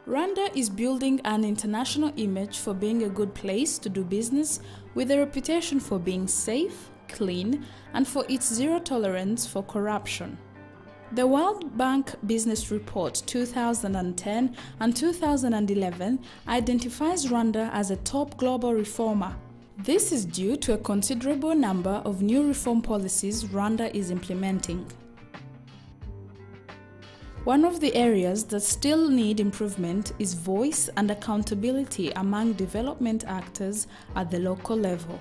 Rwanda is building an international image for being a good place to do business, with a reputation for being safe, clean, and for its zero tolerance for corruption. The World Bank Business Report 2010 and 2011 identifies Rwanda as a top global reformer. This is due to a considerable number of new reform policies Rwanda is implementing. One of the areas that still need improvement is voice and accountability among development actors at the local level.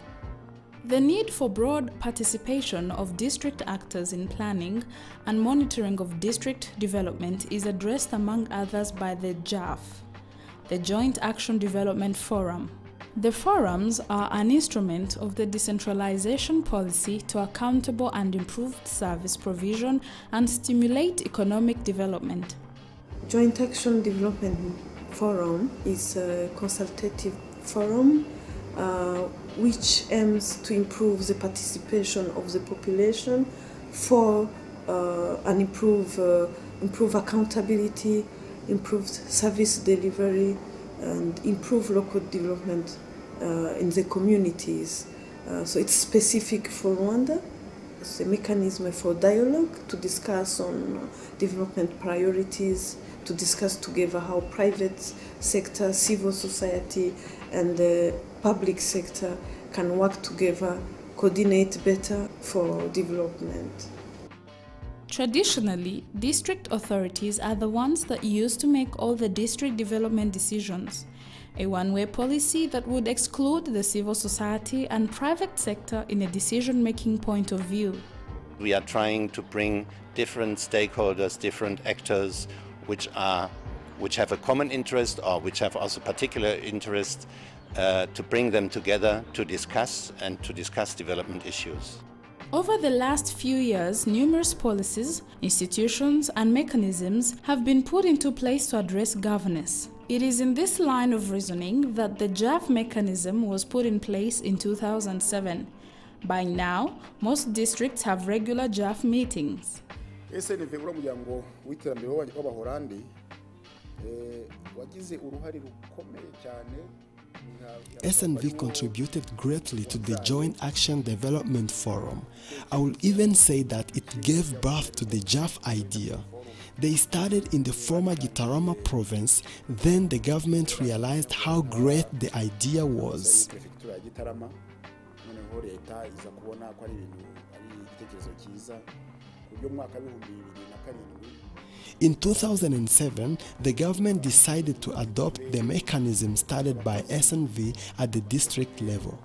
The need for broad participation of district actors in planning and monitoring of district development is addressed among others by the JADF, the Joint Action Development Forum. The forums are an instrument of the decentralization policy to accountable and improved service provision and stimulate economic development. Joint Action Development Forum is a consultative forum which aims to improve the participation of the population for and improve accountability, improve service delivery, and improve local development in the communities. So it's specific for Rwanda. It's a mechanism for dialogue to discuss on development priorities, to discuss together how private sector, civil society, and the public sector can work together, coordinate better for development. Traditionally, district authorities are the ones that used to make all the district development decisions, a one-way policy that would exclude the civil society and private sector in a decision-making point of view. We are trying to bring different stakeholders, different actors which have a common interest or which have also particular interest to bring them together to discuss development issues. Over the last few years, numerous policies, institutions, and mechanisms have been put into place to address governance. It is in this line of reasoning that the JADF mechanism was put in place in 2007. By now, most districts have regular JADF meetings. SNV umuryango w'iterambere w'Abahorandi wagize uruhare rukomeye cyane. SNV contributed greatly to the Joint Action Development Forum. I will even say that it gave birth to the JADF idea. They started in the former Gitarama province, then the government realized how great the idea was. In 2007, the government decided to adopt the mechanism started by SNV at the district level.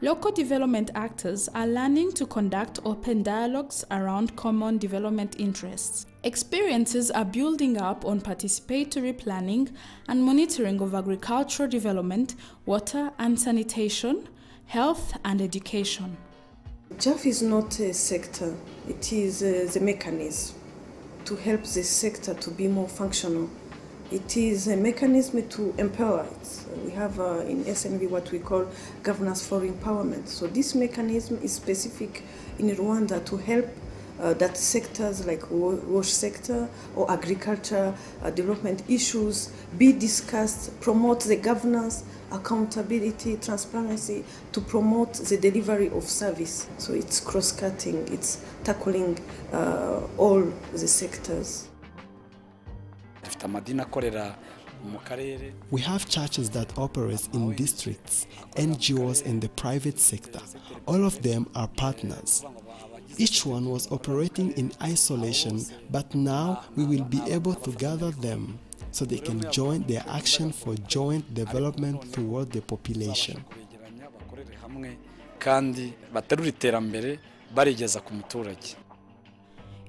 Local development actors are learning to conduct open dialogues around common development interests. Experiences are building up on participatory planning and monitoring of agricultural development, water and sanitation, health and education. JADF is not a sector, it is the mechanism to help the sector to be more functional. It is a mechanism to empower it. We have in SNV what we call governance for empowerment. So this mechanism is specific in Rwanda to help that sectors like wash sector or agriculture development issues be discussed, promote the governance, accountability, transparency, to promote the delivery of service. So it's cross-cutting, it's tackling all the sectors. We have churches that operate in districts, NGOs and the private sector. All of them are partners. Each one was operating in isolation, but now we will be able to gather them so they can join their action for joint development toward the population.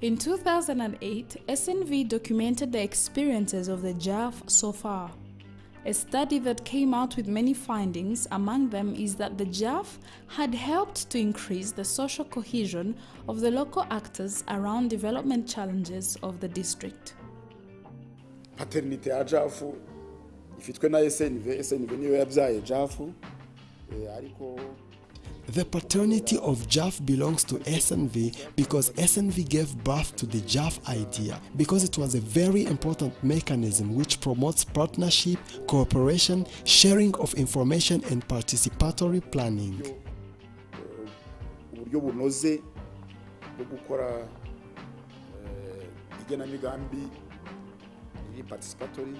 In 2008, SNV documented the experiences of the JADF so far. A study that came out with many findings, among them is that the JADF had helped to increase the social cohesion of the local actors around development challenges of the district. Paternité ya JADF ifitwe na SNV niyo yabyaye JADF ariko The paternity of JAF belongs to SNV because SNV gave birth to the JAF idea, because it was a very important mechanism which promotes partnership, cooperation, sharing of information and participatory planning. uburyo bunoze bwo gukora igenamigambi participatory.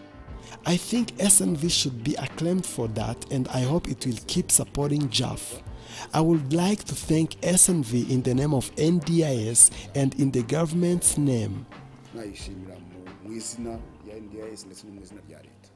I think SNV should be acclaimed for that, and I hope it will keep supporting JAF. I would like to thank SNV in the name of NDIS and in the government's name. Nayishimira mu izina ya NDIS ndetse no mu izina rya leta.